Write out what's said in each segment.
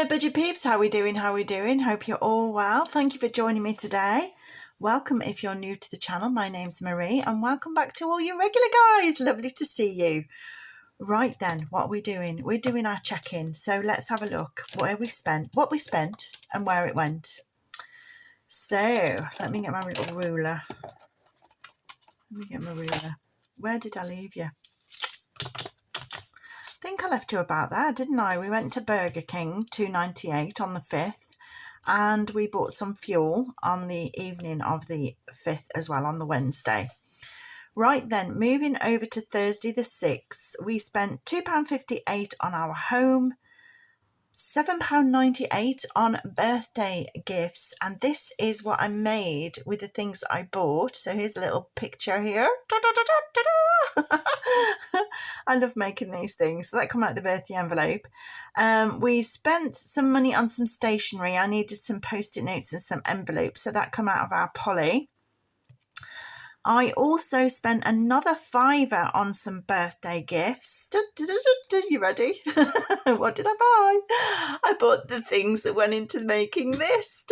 Hello budgie peeps, how we doing? Hope you're all well. Thank you for joining me today. Welcome if you're new to the channel. My name's Marie and welcome back to all you regular guys. Lovely to see you. Right then, what are we doing? We're doing our check-in. So let's have a look what we spent and where it went. So let me get my little ruler. Where did I leave you? I think I left you about there, didn't I? We went to Burger King, $2.98 on the 5th, and we bought some fuel on the evening of the 5th as well, on the Wednesday. Right then, moving over to Thursday the 6th, we spent £2.58 on our home, £7.98 on birthday gifts, and this is what I made with the things that I bought. So here's a little picture here. I love making these things. So that come out of the birthday envelope. We spent some money on some stationery. I needed some post-it notes and some envelopes, so that come out of our Polly. I also spent another £5 on some birthday gifts. You ready? What did I buy? I bought the things that went into making this.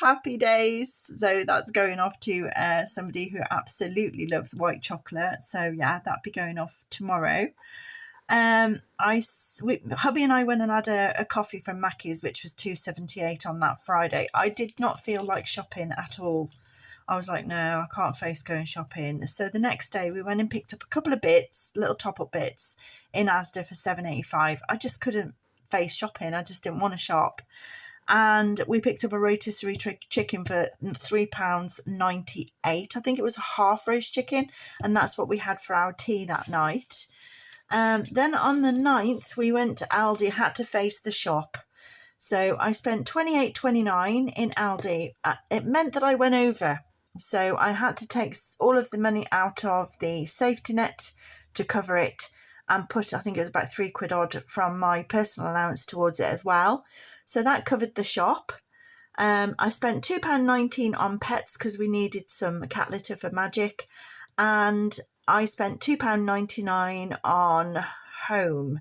Happy days. So that's going off to somebody who absolutely loves white chocolate. So yeah, that'll be going off tomorrow. Hubby and I went and had a coffee from Mackey's, which was $2.78 on that Friday. I did not feel like shopping at all. I was like, no, I can't face going shopping. So the next day we went and picked up a couple of bits, little top-up bits in Asda for $7.85. I just couldn't face shopping. I just didn't want to shop. And we picked up a rotisserie chicken for £3.98. I think it was a half roast chicken, and that's what we had for our tea that night. Then on the 9th, we went to Aldi, had to face the shop. So I spent $28.29 in Aldi. It meant that I went over. So I had to take all of the money out of the safety net to cover it and put, I think it was about £3 odd from my personal allowance towards it as well. So that covered the shop. I spent £2.19 on pets because we needed some cat litter for Magic. And I spent £2.99 on home.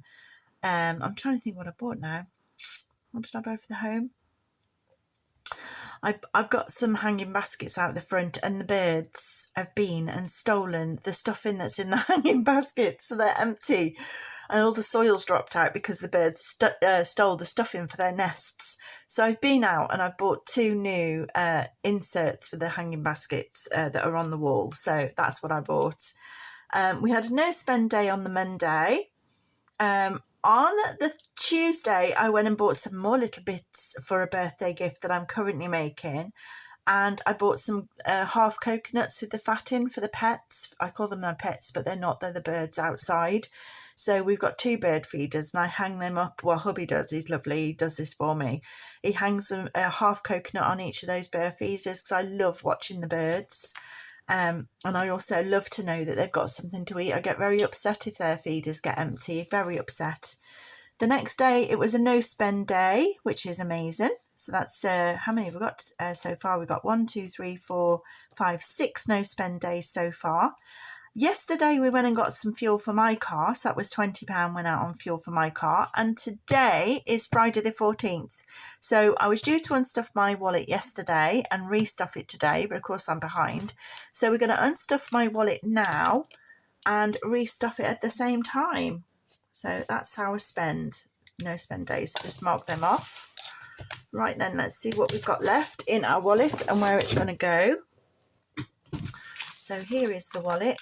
I'm trying to think what I bought now. What did I buy for the home? I've got some hanging baskets out the front, and the birds have been and stolen the stuffing that's in the hanging baskets, so they're empty. And all the soil's dropped out because the birds stole the stuffing for their nests. So I've been out and I've bought 2 new inserts for the hanging baskets that are on the wall. So that's what I bought. We had a no spend day on the Monday. On the Tuesday, I went and bought some more little bits for a birthday gift that I'm currently making. And I bought some half coconuts with the fat in for the pets. I call them my pets, but they're not. They're the birds outside. So we've got 2 bird feeders and I hang them up. Well, hubby does. He's lovely. He does this for me. He hangs them a half coconut on each of those bird feeders because I love watching the birds. And I also love to know that they've got something to eat. I get very upset if their feeders get empty, very upset. The next day, it was a no spend day, which is amazing. So that's, how many have we got so far? We've got 1, 2, 3, 4, 5, 6 no spend days so far. Yesterday, we went and got some fuel for my car. So that was £20 went out on fuel for my car. And today is Friday the 14th. So I was due to unstuff my wallet yesterday and restuff it today. But of course, I'm behind. So we're going to unstuff my wallet now and restuff it at the same time. So that's our no spend days. Just mark them off. Right then, let's see what we've got left in our wallet and where it's going to go. So here is the wallet.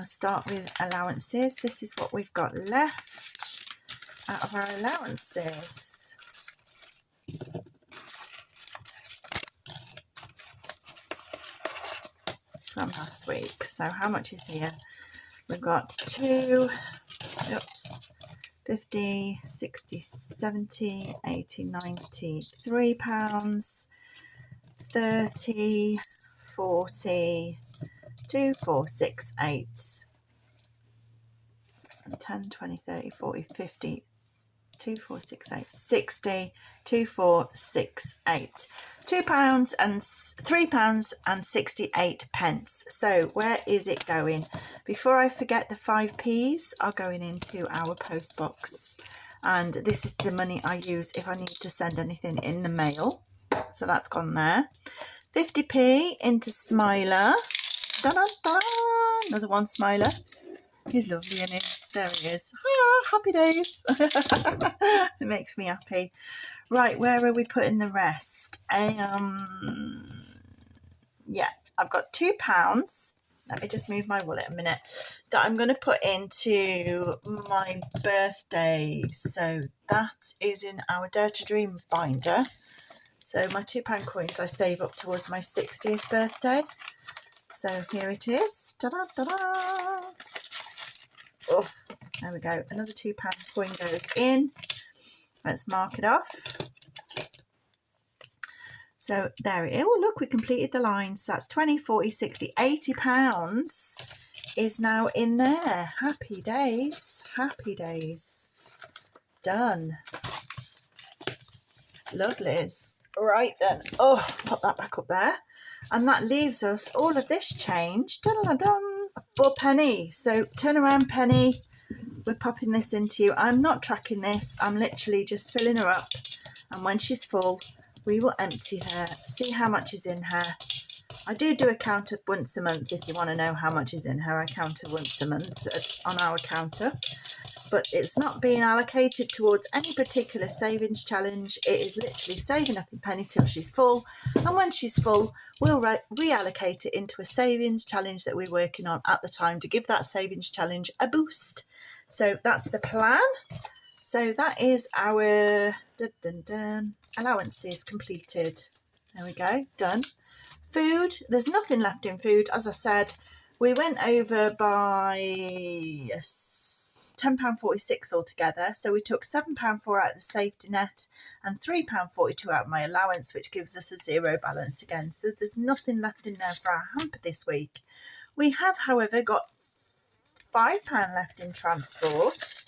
Start with allowances. This is what we've got left out of our allowances. From last week. So how much is here? We've got 2, 50, 60, 70, 80, 90, £3, 30, 40, 2, 4, 6, 8, 10, 20, 30, 40, 50, 2, 4, 6, 8, 60, 2, 4, 6, 8. £2 and £3 and 68 pence. So where is it going? Before I forget, the 5p's are going into our post box. and this is the money I use if I need to send anything in the mail. So that's gone there. 50p into Smiler. Da-da-da! Another one Smiler. He's lovely, isn't he? There he is. Ah, happy days. It makes me happy. Right, where are we putting the rest? Yeah, I've got £2. Let me just move my wallet a minute. That I'm going to put into my birthday. So that is in our Dare to Dream binder. So my £2 coins I save up towards my 60th birthday. So here it is. Ta-da-da-da! Oh, there we go. Another £2 coin goes in. Let's mark it off. So there it is. Oh, look, we completed the lines. That's 20, 40, 60, £80 is now in there. Happy days. Happy days. Done. Lovelies. Right then. Oh, pop that back up there. And that leaves us all of this change. Dun-dun-dun, for Penny. So turn around, Penny. We're popping this into you. I'm not tracking this. I'm literally just filling her up. And when she's full, we will empty her, see how much is in her. I do a count up once a month. If you want to know how much is in her, I count her once a month on our counter. But it's not being allocated towards any particular savings challenge. It is literally saving up in Penny till she's full. And when she's full, we'll reallocate it into a savings challenge that we're working on at the time to give that savings challenge a boost. So that's the plan. So that is our allowances completed. There we go, done. Food, there's nothing left in food. As I said, we went over by £10.46 altogether. So we took £7.04 out of the safety net and £3.42 out of my allowance, which gives us a zero balance again. So there's nothing left in there for our hamper this week. We have, however, got £5 left in transport.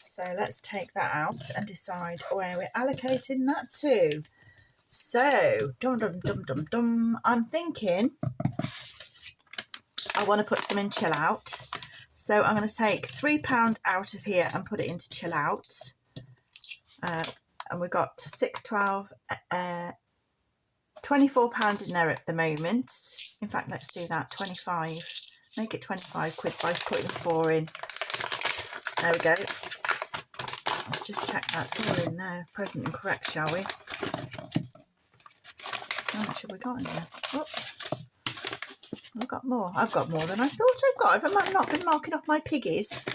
So let's take that out and decide where we're allocating that to. So, I'm thinking I want to put some in chill out. So I'm going to take £3 out of here and put it into chill out. And we've got 6, 12, £24 in there at the moment. In fact, let's do that, 25. Make it 25 quid by putting 4 in. There we go. Let's just check that's all in there, present and correct, shall we? How much have we got in there? Oops. I've got more. I've got more than I thought I've got. Have I not been marking off my piggies?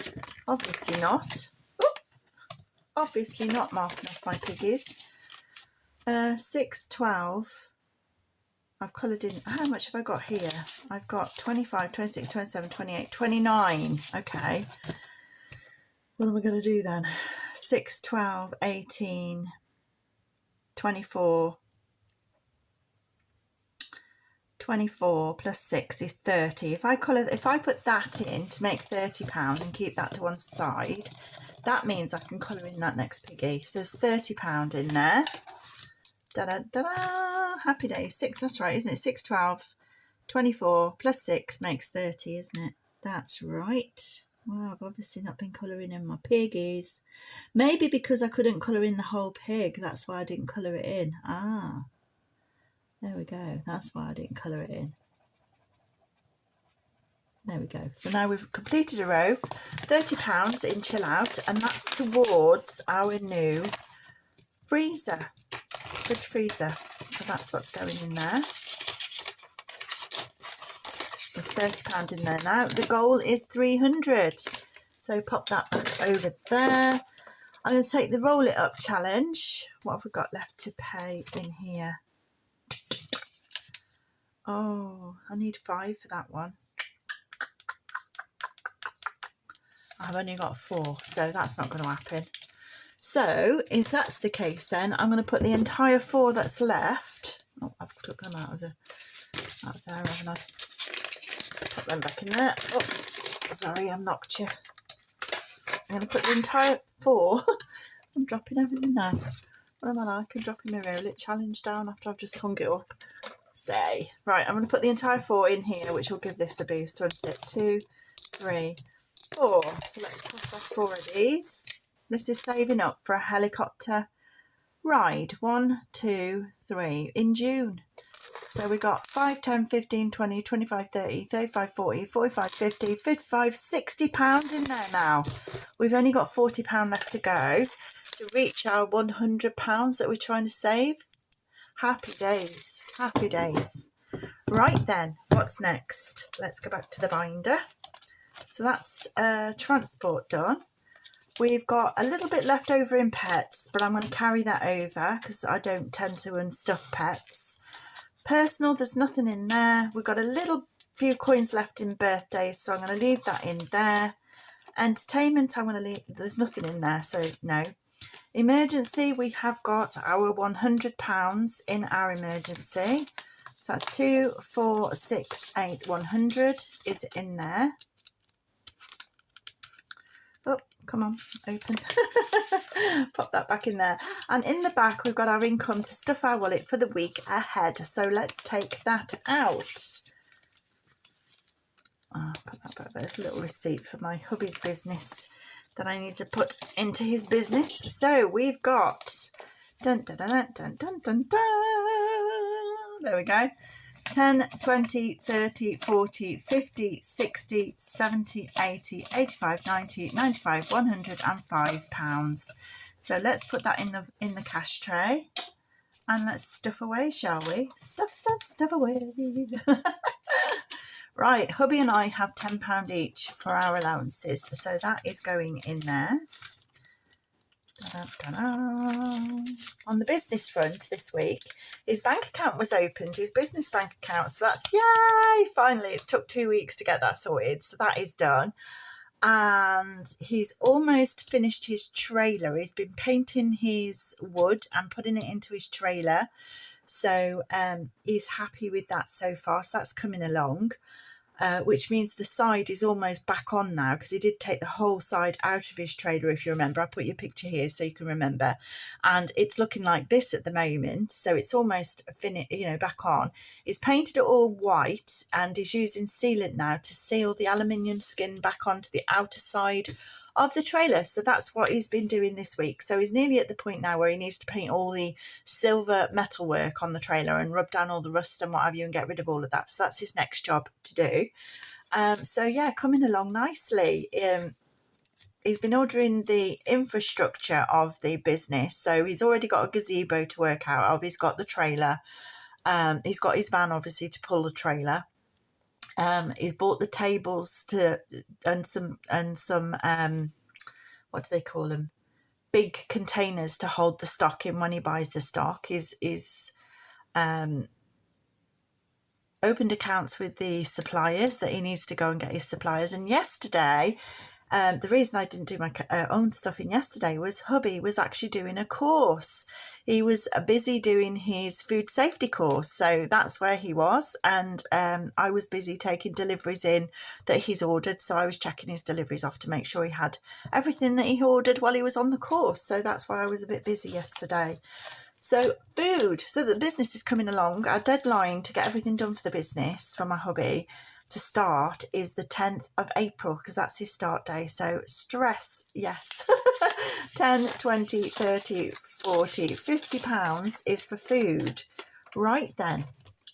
Obviously not. Oop. Obviously not marking off my piggies. 6, 12. I've coloured in. How much have I got here? I've got 25, 26, 27, 28, 29. Okay. What am I going to do then? 6, 12, 18, 24. 24 plus 6 is 30. If I put that in to make £30 and keep that to one side, that means I can colour in that next piggy. So there's £30 in there. Da-da-da-da! Happy days. 6, that's right, isn't it? 6, 12, 24 plus 6 makes 30, isn't it? That's right. Well, I've obviously not been colouring in my piggies. Maybe because I couldn't colour in the whole pig, that's why I didn't colour it in. Ah, there we go. That's why I didn't colour it in. There we go. So now we've completed a row, £30 in chill out, and that's towards our new freezer, fridge freezer. So that's what's going in there. There's £30 in there now. The goal is 300. So pop that back over there. I'm going to take the roll it up challenge. What have we got left to pay in here? Oh, I need 5 for that one. I've only got 4, so that's not going to happen. So if that's the case, then I'm going to put the entire 4 that's left. Oh, I've took them out of there, haven't I? Put them back in there. Oh, sorry, I've knocked you. I'm going to put the entire 4. I'm dropping everything now. What am I like? I'm dropping my roll it challenge down after I've just hung it up. Stay. Right, I'm going to put the entire 4 in here, which will give this a boost. 2, 3, 4. So let's cross off 4 of these. This is saving up for a helicopter ride. 1, 2, 3 in June. So we got 5, 10, 15, 20, 25, 30, 35, 40, 45, 50, 55, 60 pounds in there now. We've only got 40 pound left to go to reach our 100 pounds that we're trying to save. Happy days, happy days. Right then, what's next? Let's go back to the binder. So that's transport done. We've got a little bit left over in pets, but I'm going to carry that over because I don't tend to unstuff pets. Personal, there's nothing in there. We've got a little few coins left in birthdays, so I'm going to leave that in there. Entertainment, I'm going to leave, there's nothing in there, so no. Emergency, we have got our £100 in our emergency. So that's 2, 4, 6, 8, 100 is in there. Oh, come on, open. Pop that back in there. And in the back, we've got our income to stuff our wallet for the week ahead. So let's take that out. Oh, put that back. There's a little receipt for my hubby's business that I need to put into his business. So we've got, dun, dun, dun, dun, dun, dun, dun. There we go. 10, 20, 30, 40, 50, 60, 70, 80, 85, 90, 95, 105 pounds. So let's put that in the cash tray and let's stuff away, shall we? Stuff, stuff, stuff away. Right, hubby and I have £10 each for our allowances, so that is going in there. Ta-da-ta-da. On the business front this week, his bank account was opened, his business bank account, so that's yay, finally. It's took 2 weeks to get that sorted, so that is done. And he's almost finished his trailer. He's been painting his wood and putting it into his trailer, so he's happy with that so far, so that's coming along. Which means the side is almost back on now, because he did take the whole side out of his trailer, if you remember. I put your picture here so you can remember, and it's looking like this at the moment, so it's almost finished, you know, back on. He's painted it all white and he's using sealant now to seal the aluminium skin back onto the outer side of the trailer. So that's what he's been doing this week. So he's nearly at the point now where he needs to paint all the silver metalwork on the trailer and rub down all the rust and what have you and get rid of all of that. So that's his next job to do. So yeah, coming along nicely. He's been ordering the infrastructure of the business. So he's already got a gazebo to work out of. He's got the trailer. He's got his van obviously to pull the trailer. He's bought the tables and some what do they call them? Big containers to hold the stock in when he buys the stock. He's opened accounts with the suppliers that he needs to go and get his suppliers. And yesterday, the reason I didn't do my own stuffing yesterday was hubby was actually doing a course. He was busy doing his food safety course, so that's where he was, and I was busy taking deliveries in that he's ordered, so I was checking his deliveries off to make sure he had everything that he ordered while he was on the course, so that's why I was a bit busy yesterday. So food, so the business is coming along. Our deadline to get everything done for the business for my hubby to start is the 10th of April, because that's his start day. So stress, yes. 10, 20, 30, 40, 50 pounds is for food. Right then,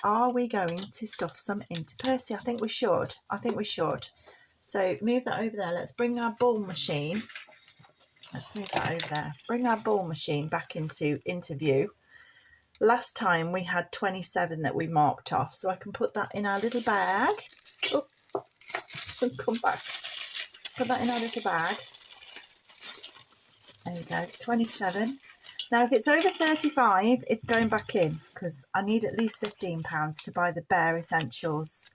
are we going to stuff some into Percy? I think we should. So move that over there. Let's bring our ball machine. Let's move that over there. Bring our ball machine back into view. Last time we had 27 that we marked off, so I can put that in our little bag. Oh, come back. Put that in our little bag. There you go, 27. Now, if it's over 35, it's going back in, because I need at least £15 to buy the bare essentials,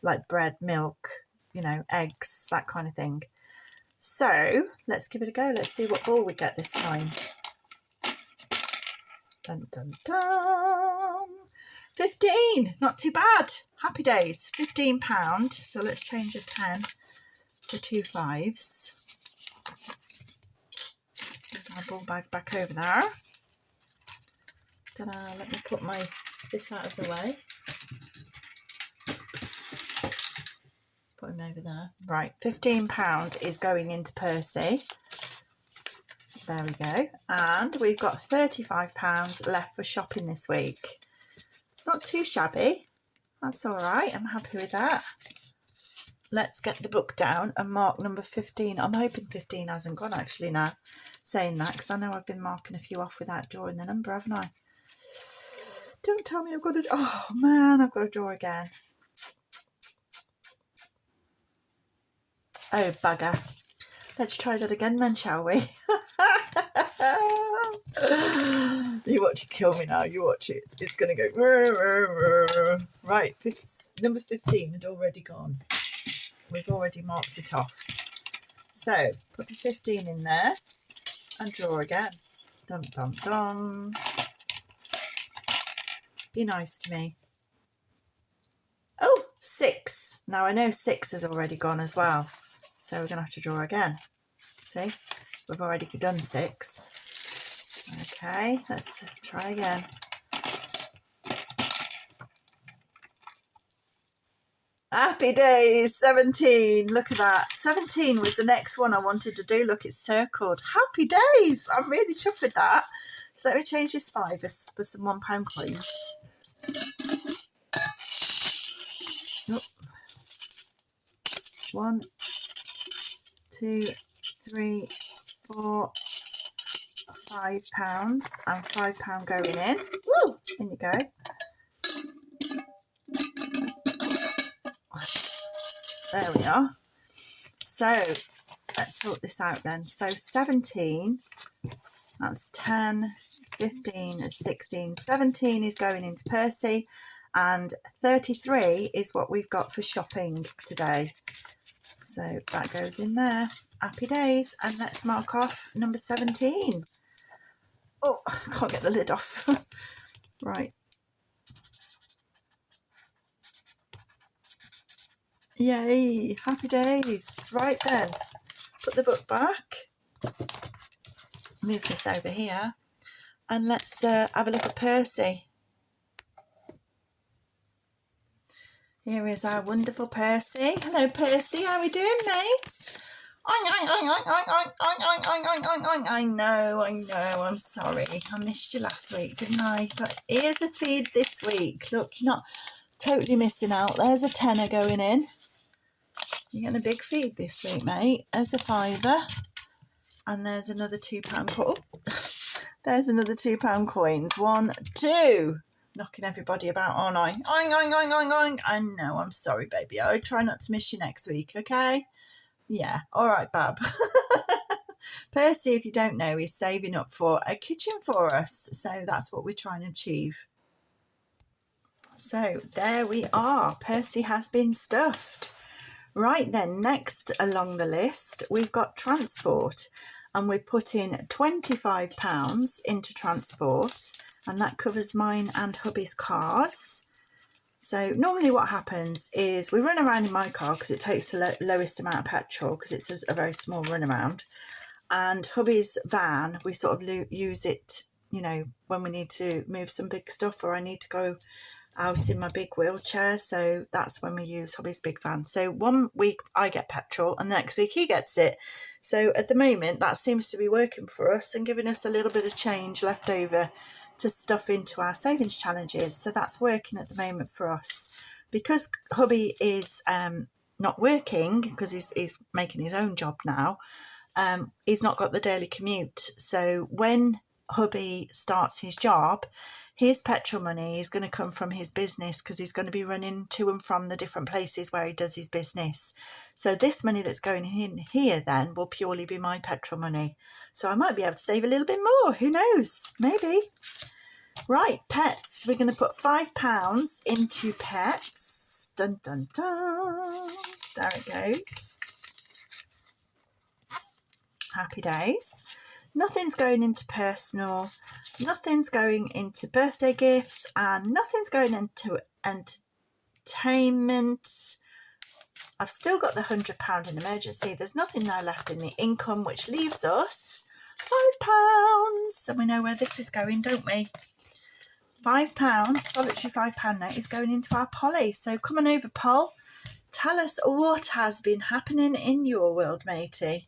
like bread, milk, you know, eggs, that kind of thing. So let's give it a go. Let's see what ball we get this time. Dun, dun, dun. 15, not too bad. Happy days, £15. So let's change a 10 to 2 5s. Put my ball bag back over there. Ta-da, let me put this out of the way. Put him over there. Right, £15 is going into Percy. There we go. And we've got £35 left for shopping this week. Not too shabby. That's all right. I'm happy with that. Let's get the book down and mark number 15. I'm hoping 15 hasn't gone actually now, saying that, because I know I've been marking a few off without drawing the number, haven't I? Don't tell me I've got to... Oh, man, I've got to draw again. Oh, bugger. Let's try that again then, shall we? You watch it kill me now. You watch it. It's going to go... Right, number 15 had already gone. We've already marked it off. So, put the 15 in there and draw again. Dum, dum, dum. Be nice to me. Oh, 6. Now, I know 6 has already gone as well. So, we're going to have to draw again. See? We've already done 6. Okay, let's try again. Happy days, 17. Look at that. 17 was the next one I wanted to do. Look, it's circled. Happy days. I'm really chuffed with that. So let me change this 5 for some £1 coins. Oh. 1, 2, 3, 4, £5 and £5 going in. Woo! In you go. There we are. So let's sort this out then. So 17, that's 10, 15, 16, 17 is going into Percy, and 33 is what we've got for shopping today. So that goes in there. Happy days. And let's mark off number 17. Oh, I can't get the lid off. Right. Yay, happy days. Right then, put the book back, move this over here, and let's have a look at Percy. Here is our wonderful Percy. Hello Percy, how are we doing, mate? I know, I'm sorry. I missed you last week, didn't I? But here's a feed this week. Look, you're not totally missing out. There's a tenner going in. You're getting a big feed this week, mate. There's a £5, and there's another £2 coin. There's another £2 coins. 1, 2. Knocking everybody about, aren't I? I know, I'm sorry, baby. I'll try not to miss you next week, okay? Yeah, all right, Bab. Percy, if you don't know, is saving up for a kitchen for us. So that's what we're trying to achieve. So there we are. Percy has been stuffed. Right then, next along the list, we've got transport, and we're putting £25 into transport, and that covers mine and hubby's cars. So normally what happens is we run around in my car because it takes the lowest amount of petrol because it's a very small run around, and hubby's van, we sort of use it, you know, when we need to move some big stuff or I need to go out in my big wheelchair, so that's when we use hubby's big van. So 1 week I get petrol and the next week he gets it. So at the moment that seems to be working for us and giving us a little bit of change left over to stuff into our savings challenges. So that's working at the moment for us. Because hubby is not working because he's making his own job now, he's not got the daily commute. So when hubby starts his job, his petrol money is going to come from his business because he's going to be running to and from the different places where he does his business. So this money that's going in here then will purely be my petrol money. So I might be able to save a little bit more. Who knows? Maybe. Right, pets. We're going to put £5 into pets. Dun, dun, dun. There it goes. Happy days. Nothing's going into personal, nothing's going into birthday gifts, and nothing's going into entertainment. I've still got the £100 in emergency. There's nothing now left in the income, which leaves us £5. And we know where this is going, don't we? £5, solitary £5 note is going into our Polly. So come on over, Pol. Tell us what has been happening in your world, matey.